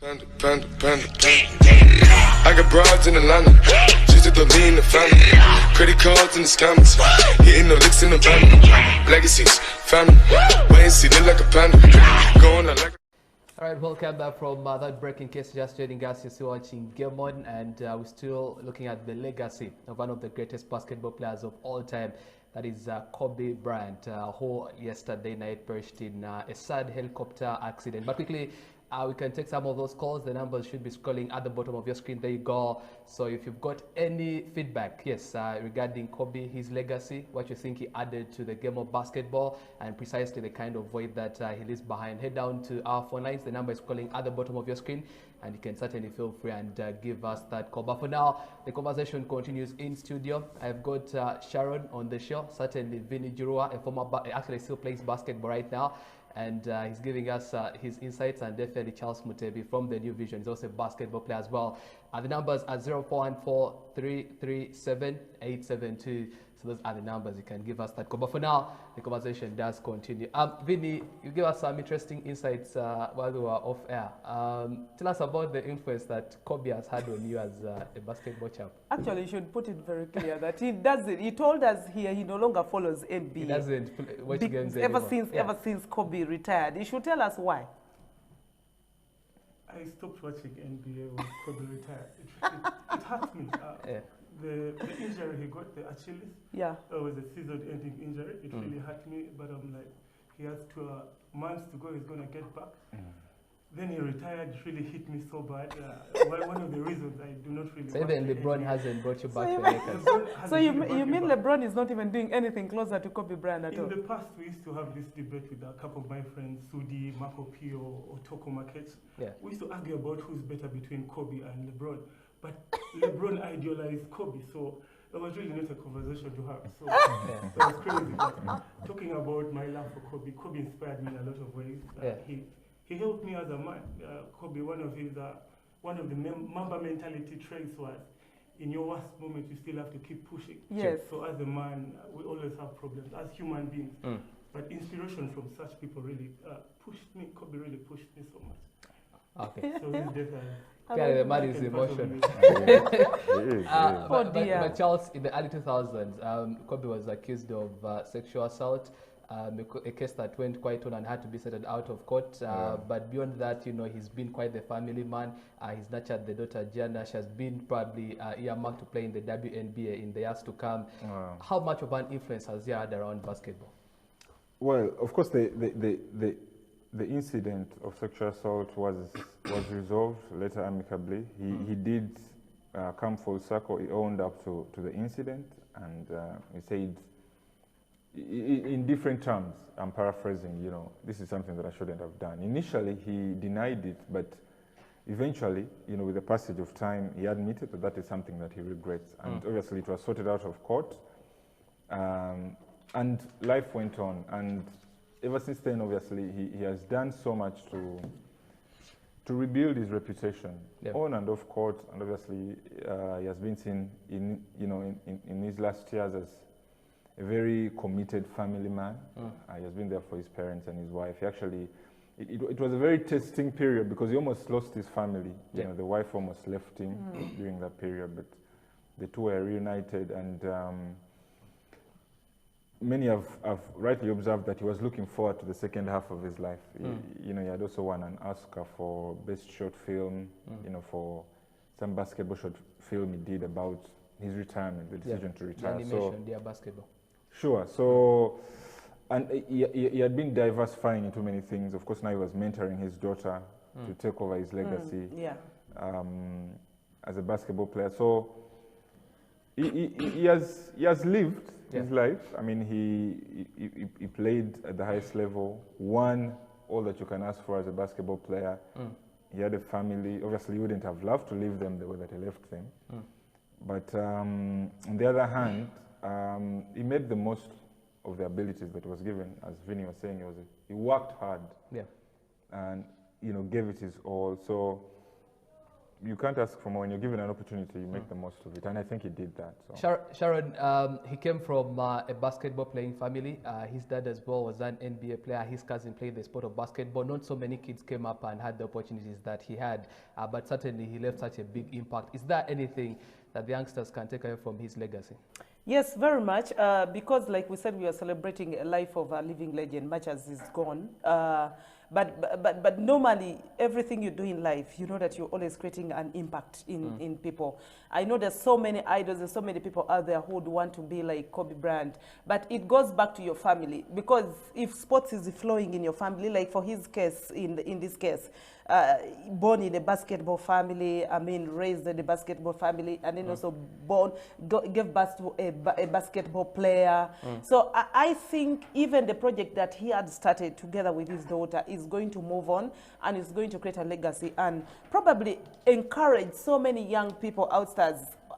Panda, panda, panda. I got broads in Atlanta, just at the lean the family. Credit cards in the scammers, hitting the licks in the van. Legacies, family, wait and see, look like a panda. Going out like. All right, welcome back from that breaking case. Just joining us, you're still watching Game On, and we're still looking at the legacy of one of the greatest basketball players of all time. That is Kobe Bryant, who yesterday night perished in a sad helicopter accident. But quickly, we can take some of those calls. The numbers should be scrolling at the bottom of your screen. There you go. So if you've got any feedback, yes, regarding Kobe, his legacy, what you think he added to the game of basketball, and precisely the kind of void that he leaves behind, head down to our phone lines. The number is scrolling at the bottom of your screen, and you can certainly feel free and give us that call. But for now, the conversation continues in studio. I've got Sharon on the show, certainly Vinny Jurua, a former, actually still plays basketball right now. And he's giving us his insights, and definitely Charles Mutebi from the New Vision. He's also a basketball player as well. The numbers are 0414-337-872. So those are the numbers. You can give us that call. But for now, the conversation does continue. Vinny, you gave us some interesting insights while we were off air. Tell us about the influence that Kobe has had on you as a basketball champ. Actually, you should put it very clear that he doesn't. He told us here he no longer follows NBA. He doesn't watch games anymore. Ever since Kobe retired. He should tell us why. I stopped watching NBA when Kobe retired. It hurt me. The injury he got, the Achilles, was a season-ending injury. It really hurt me, but I'm like, he has 2 months to go, he's going to get back. Then he retired, it really hit me so bad. One of the reasons I do not really. So even LeBron hasn't brought you back to the Lakers. So you mean LeBron is not even doing anything closer to Kobe Bryant at all? In the past, we used to have this debate with a couple of my friends, Sudi, Marco Pio, or Toko Markets. We used to argue about who's better between Kobe and LeBron. But LeBron idealized Kobe, so it was really not a conversation to have. So it was crazy. But talking about my love for Kobe, Kobe inspired me in a lot of ways. He helped me as a man. Kobe, one of the Mamba mentality traits was, in your worst moment, you still have to keep pushing. Yes. So as a man, we always have problems as human beings. But inspiration from such people really pushed me. Kobe really pushed me so much. Okay. So he's definitely. The man is emotional. But Charles, in the early 2000s, Kobe was accused of sexual assault. A case that went quite on and had to be settled out of court. But beyond that, he's been quite the family man. He's nurtured the daughter Gianna. She has been probably earmarked to play in the WNBA in the years to come. How much of an influence has he had around basketball? Well, of course, the incident of sexual assault was resolved later amicably. He did come full circle. He owned up to the incident, and he said, in different terms, I'm paraphrasing, this is something that I shouldn't have done. Initially, he denied it, but eventually, with the passage of time, he admitted that that is something that he regrets. And obviously, it was sorted out of court, and life went on. And ever since then, obviously, he has done so much to rebuild his reputation on and off court. And obviously, he has been seen in his last years as a very committed family man. He has been there for his parents and his wife. He actually, it was a very testing period because he almost lost his family. The wife almost left him during that period, but the two were reunited, and many have rightly observed that he was looking forward to the second half of his life. He had also won an Oscar for Best Short Film, for some basketball short film he did about his retirement, the decision to retire. The animation, Dear Basketball. Sure. So, and he had been diversifying into many things. Of course, now he was mentoring his daughter to take over his legacy as a basketball player. So, he has lived his life. I mean, he played at the highest level, won all that you can ask for as a basketball player. He had a family. Obviously, he wouldn't have loved to leave them the way that he left them. But on the other hand, he made the most of the abilities that was given. As Vinny was saying, he worked hard and gave it his all. So you can't ask for more. When you're given an opportunity, you make the most of it, and I think he did that. So. Sharon, he came from a basketball playing family. His dad as well was an NBA player. His cousin played the sport of basketball. Not so many kids came up and had the opportunities that he had, but certainly he left such a big impact. Is there anything that the youngsters can take away from his legacy? Yes, very much, because like we said, we are celebrating a life of a living legend, much as he's gone. But normally, everything you do in life, you know that you're always creating an impact in people. I know there's so many idols and so many people out there who would want to be like Kobe Bryant, but it goes back to your family, because if sports is flowing in your family, like for his case, in this case, born in a basketball family, raised in a basketball family, and then also gave birth to a basketball player. So I think even the project that he had started together with his daughter is going to move on, and is going to create a legacy and probably encourage so many young people outstars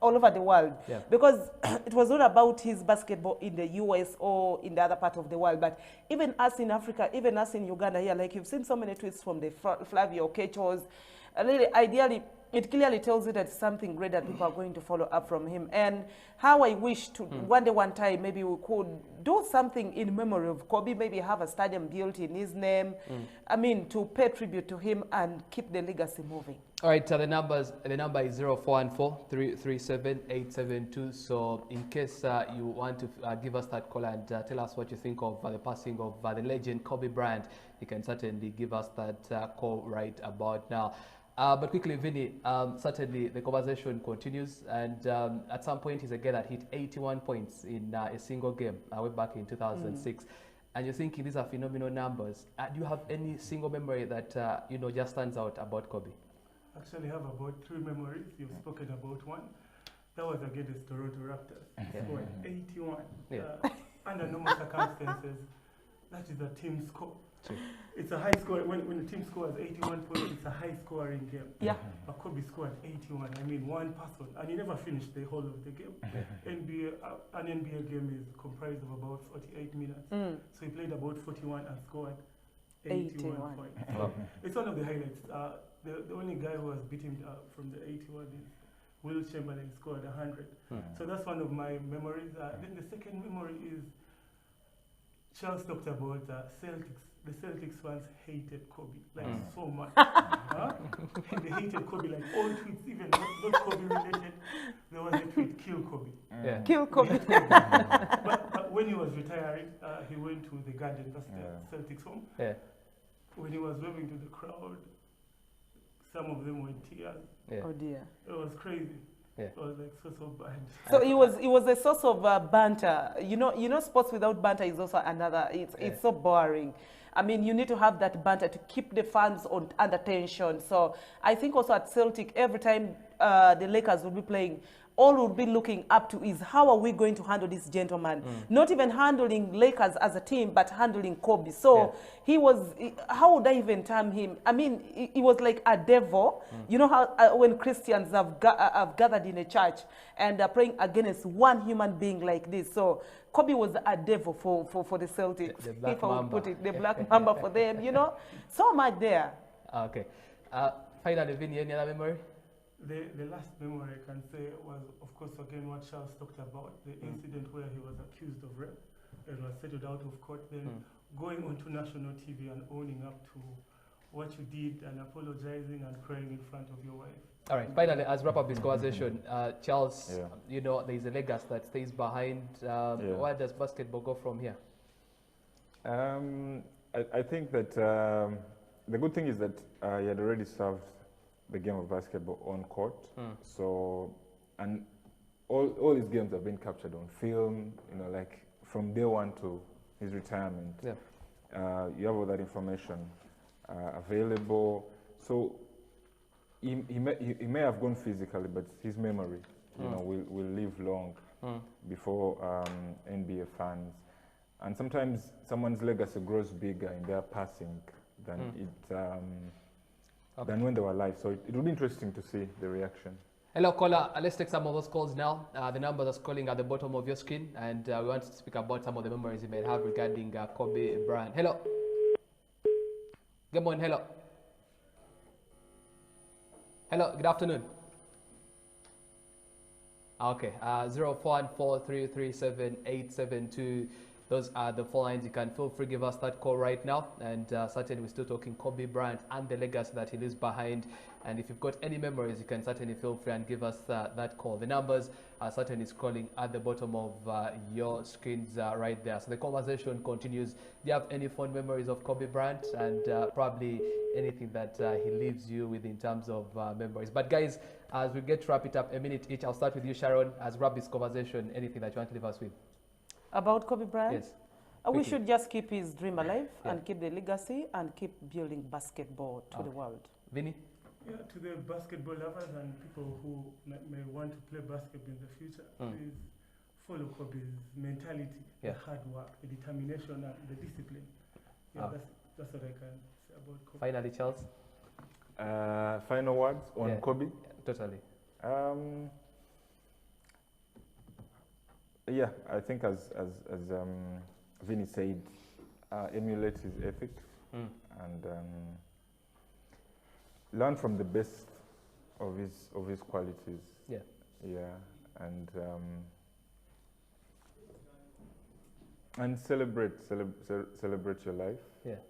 all over the world, because it was not about his basketball in the US or in the other part of the world, but even us in Africa, even us in Uganda here, like you've seen so many tweets from the Flavio Kechos. Really, ideally, it clearly tells you that it's something great that people are going to follow up from him. And how I wish to one time, maybe we could do something in memory of Kobe, maybe have a stadium built in his name, to pay tribute to him and keep the legacy moving. All right, the number is 0414-337-872. So in case you want to give us that call and tell us what you think of the passing of the legend Kobe Bryant, you can certainly give us that call right about now. But quickly, Vinny, certainly the conversation continues, and at some point he's a guy that hit 81 points in a single game way back in 2006. And you're thinking these are phenomenal numbers. Do you have any single memory that just stands out about Kobe? Actually, I have about 3 memories. You've spoken about one. That was against the Toronto Raptors. Scored 81. Under normal circumstances, that is a team score. It's a high score. When the team scores 81 points, it's a high scoring game. But Kobe scored 81. One person, and he never finished the whole of the game. An NBA game is comprised of about 48 minutes. So he played about 41 and scored 81 points. It's one of the highlights. The only guy who has beat him from the 81 is Will Chamberlain, scored 100. So that's one of my memories. Then the second memory is Charles talked about Celtics. The Celtics fans hated Kobe so much. They hated Kobe, like all tweets, even not Kobe related. There was a tweet, kill Kobe. Kill Kobe. But when he was retiring, he went to the Garden, that's the Celtics home. When he was waving to the crowd, some of them were in tears. Oh dear. It was crazy. It was like so bad. So it was a source of banter. You know, sports without banter is also another. It's so boring. You need to have that banter to keep the fans under tension. So I think also at Celtic, every time the Lakers will be playing, all we'll be looking up to is how are we going to handle this gentleman? Not even handling Lakers as a team, but handling Kobe. So he was, how would I even term him? He was like a devil. You know how when Christians have gathered in a church and are praying against one human being like this. So Kobe was a devil for the Celtics, the Black if I would Mamba. put it, the Black Mamba for them, so much there. Okay. Finally, Vinny, any other memory? The last memory I can say was, of course, again, what Charles talked about, the incident where he was accused of rape and was settled out of court, then going onto national TV and owning up to what you did and apologizing and crying in front of your wife. All right, finally, as wrap up this conversation, Charles, there's a legacy that stays behind. Where does basketball go from here? I think that the good thing is that he had already served the game of basketball on court. So, and all his games have been captured on film, like from day one to his retirement. You have all that information available. So he may have gone physically, but his memory, will live long before NBA fans. And sometimes someone's legacy grows bigger in their passing than than when they were alive. So it will be interesting to see the reaction. Hello, caller. Let's take some of those calls now. The number that's calling at the bottom of your screen, and we want to speak about some of the memories you may have regarding Kobe Bryant. Hello. Good morning. Hello. Hello, good afternoon. Okay, 0414337872. Those are the phone lines. You can feel free to give us that call right now. And certainly we're still talking Kobe Bryant and the legacy that he leaves behind. And if you've got any memories, you can certainly feel free and give us that call. The numbers are certainly scrolling at the bottom of your screens right there. So the conversation continues. Do you have any fond memories of Kobe Bryant and probably anything that he leaves you with in terms of memories? But guys, as we get to wrap it up, a minute each, I'll start with you, Sharon. As we wrap this conversation, anything that you want to leave us with? About Kobe Bryant? Yes. We should just keep his dream alive and keep the legacy and keep building basketball to the world. Vinny? Yeah, to the basketball lovers and people who may want to play basketball in the future, please follow Kobe's mentality, the hard work, the determination, and the discipline. Yeah, that's what I can say about Kobe. Finally, Charles? Final words on Kobe? Totally. Yeah, I think as Vinny said, emulate his ethic and learn from the best of his qualities. Yeah. Yeah, and celebrate your life. Yeah.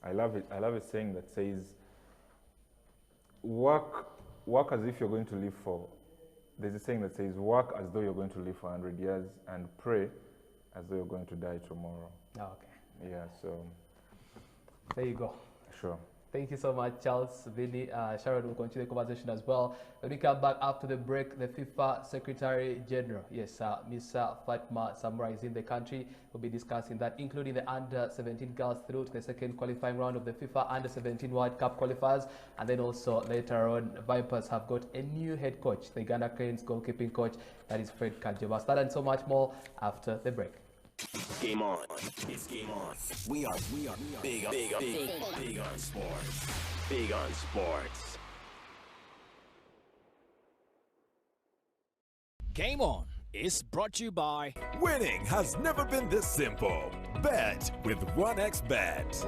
I love it. I love a saying that says, work as if you're going to live for. There's a saying that says, work as though you're going to live for 100 years and pray as though you're going to die tomorrow. Oh, okay. Yeah, so. There you go. Sure. Thank you so much, Charles, Vinny. Sharon will continue the conversation as well. When we come back after the break, the FIFA Secretary General, yes, Ms. Fatma Samra is in the country. We'll be discussing that, including the under-17 girls through to the second qualifying round of the FIFA Under-17 World Cup qualifiers. And then also later on, Vipers have got a new head coach, the Ghana Cranes goalkeeping coach, that is Fred Kanjeba. That and so much more after the break. Game on. It's game on. We are big on sports. Big on sports. Game On is brought to you by Winning has never been this simple. Bet with 1xBet.